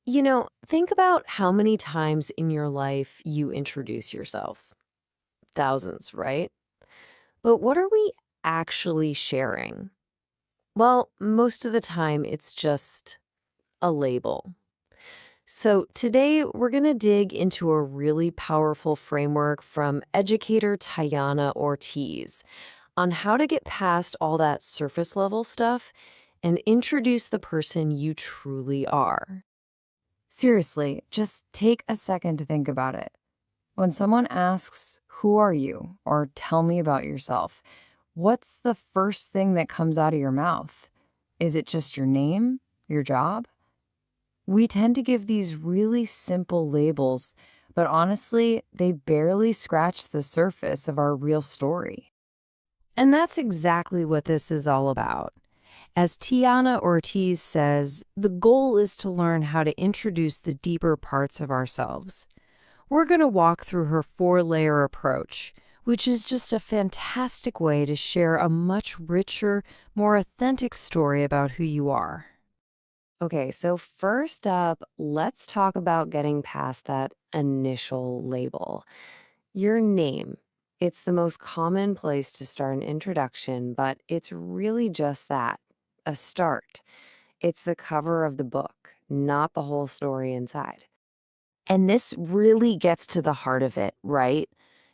Think about how many times in your life you introduce yourself. Thousands, right? But what are we actually sharing? Well, most of the time it's just a label. So today we're going to dig into a really powerful framework from educator Tayana Ortiz on how to get past all that surface level stuff and introduce the person you truly are. Seriously, just take a second to think about it. When someone asks, "Who are you?" or "Tell me about yourself," what's the first thing that comes out of your mouth? Is it just your name? Your job? We tend to give these really simple labels, but honestly, they barely scratch the surface of our real story. And that's exactly what this is all about. As Tiana Ortiz says, the goal is to learn how to introduce the deeper parts of ourselves. We're going to walk through her 4-layer approach, which is just a fantastic way to share a much richer, more authentic story about who you are. Okay, so first up, let's talk about getting past that initial label. Your name. It's the most common place to start an introduction, but it's really just that, a start. It's the cover of the book, not the whole story inside. And this really gets to the heart of it, right?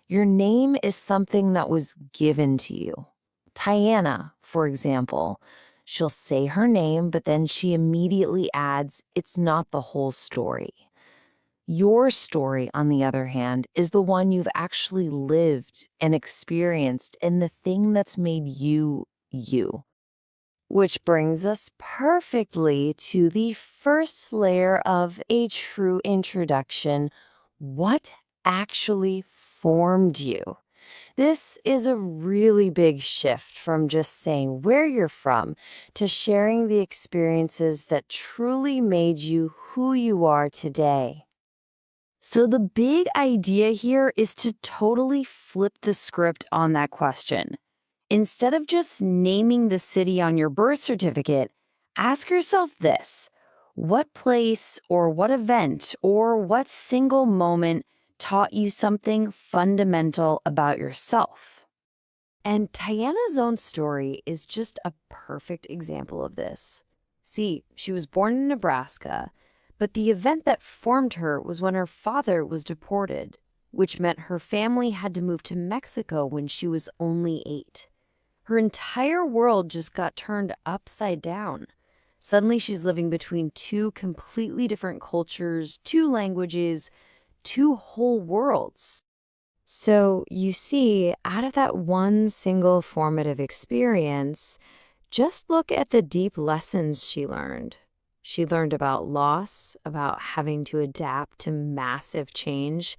Your name is something that was given to you. Tiana, for example, she'll say her name, but then she immediately adds, it's not the whole story. Your story, on the other hand, is the one you've actually lived and experienced and the thing that's made you, you. Which brings us perfectly to the first layer of a true introduction. What actually formed you? This is a really big shift from just saying where you're from to sharing the experiences that truly made you who you are today. So the big idea here is to totally flip the script on that question. Instead of just naming the city on your birth certificate, ask yourself this: what place or what event or what single moment taught you something fundamental about yourself? And Tiana's own story is just a perfect example of this. See, she was born in Nebraska, but the event that formed her was when her father was deported, which meant her family had to move to Mexico when she was only 8. Her entire world just got turned upside down. Suddenly she's living between two completely different cultures, two languages, two whole worlds. So you see, out of that one single formative experience, just look at the deep lessons she learned. She learned about loss, about having to adapt to massive change,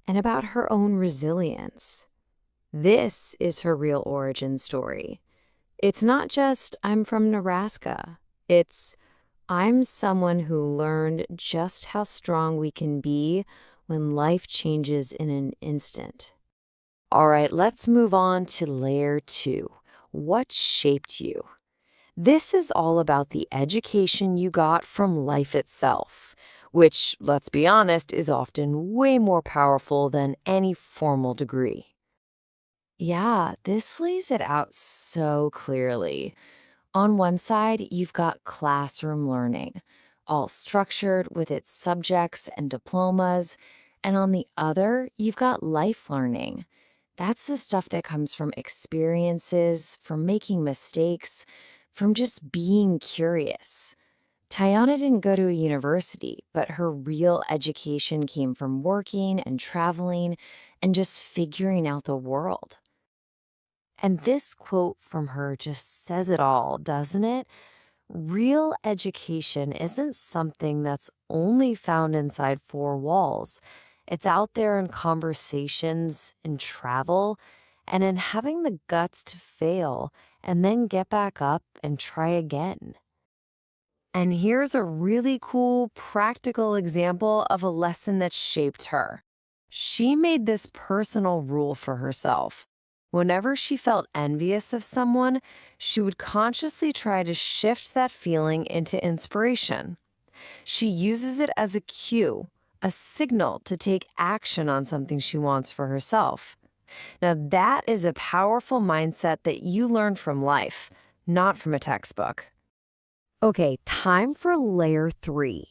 and about her own resilience. This is her real origin story. It's not just, I'm from Nebraska. It's, I'm someone who learned just how strong we can be when life changes in an instant. All right, let's move on to layer 2. What shaped you? This is all about the education you got from life itself, which, let's be honest, is often way more powerful than any formal degree. Yeah, this lays it out so clearly. On one side, you've got classroom learning, all structured with its subjects and diplomas. And on the other, you've got life learning. That's the stuff that comes from experiences, from making mistakes, from just being curious. Tayana didn't go to a university, but her real education came from working and traveling and just figuring out the world. And this quote from her just says it all, doesn't it? Real education isn't something that's only found inside 4 walls. It's out there in conversations, in travel, and in having the guts to fail and then get back up and try again. And here's a really cool, practical example of a lesson that shaped her. She made this personal rule for herself. Whenever she felt envious of someone, she would consciously try to shift that feeling into inspiration. She uses it as a cue, a signal to take action on something she wants for herself. Now, that is a powerful mindset that you learn from life, not from a textbook. Okay, time for layer 3.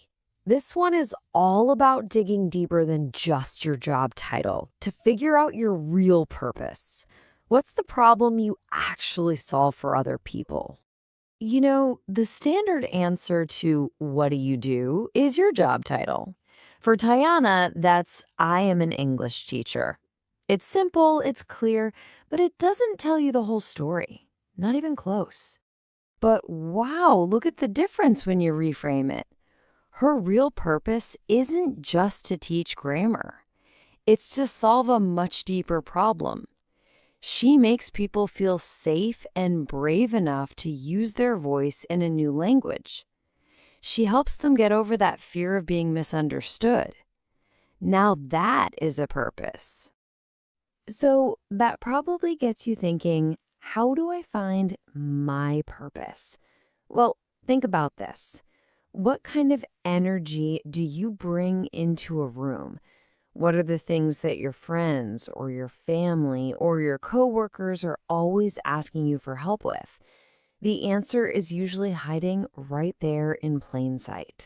This one is all about digging deeper than just your job title to figure out your real purpose. What's the problem you actually solve for other people? You know, the standard answer to "what do you do" is your job title. For Tayana, that's "I am an English teacher." It's simple, it's clear, but it doesn't tell you the whole story. Not even close. But wow, look at the difference when you reframe it. Her real purpose isn't just to teach grammar. It's to solve a much deeper problem. She makes people feel safe and brave enough to use their voice in a new language. She helps them get over that fear of being misunderstood. Now that is a purpose. So that probably gets you thinking, how do I find my purpose? Well, think about this. What kind of energy do you bring into a room? What are the things that your friends or your family or your coworkers are always asking you for help with? The answer is usually hiding right there in plain sight.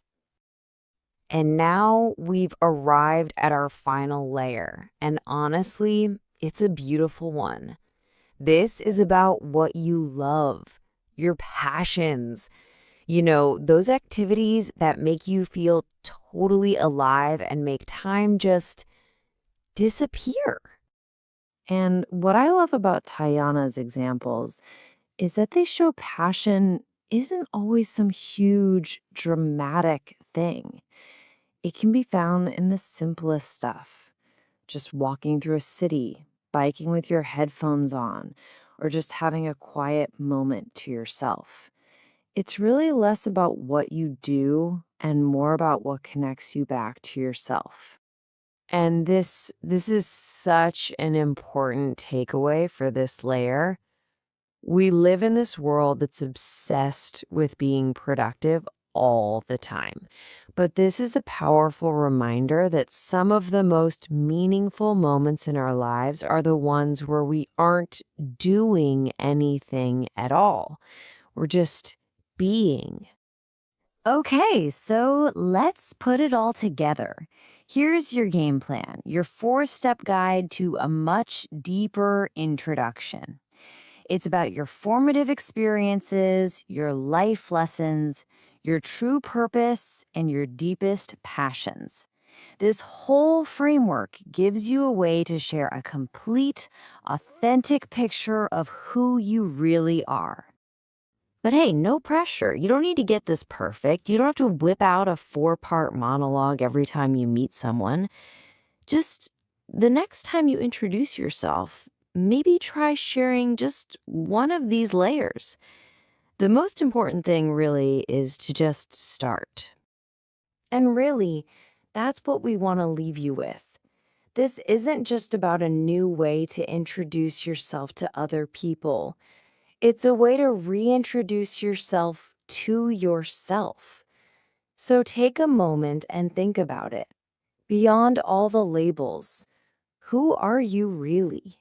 And now we've arrived at our final layer, and honestly, it's a beautiful one. This is about what you love, your passions. You know, those activities that make you feel totally alive and make time just disappear. And what I love about Tayana's examples is that they show passion isn't always some huge, dramatic thing. It can be found in the simplest stuff, just walking through a city, biking with your headphones on, or just having a quiet moment to yourself. It's really less about what you do and more about what connects you back to yourself. And this is such an important takeaway for this layer. We live in this world that's obsessed with being productive all the time. But this is a powerful reminder that some of the most meaningful moments in our lives are the ones where we aren't doing anything at all. We're just being. Okay, so let's put it all together. Here's your game plan, your 4-step guide to a much deeper introduction. It's about your formative experiences, your life lessons, your true purpose, and your deepest passions. This whole framework gives you a way to share a complete, authentic picture of who you really are. But hey, no pressure. You don't need to get this perfect. You don't have to whip out a 4-part monologue every time you meet someone. Just the next time you introduce yourself, maybe try sharing just one of these layers. The most important thing really is to just start. And really, that's what we want to leave you with. This isn't just about a new way to introduce yourself to other people. It's a way to reintroduce yourself to yourself. So take a moment and think about it. Beyond all the labels, who are you really?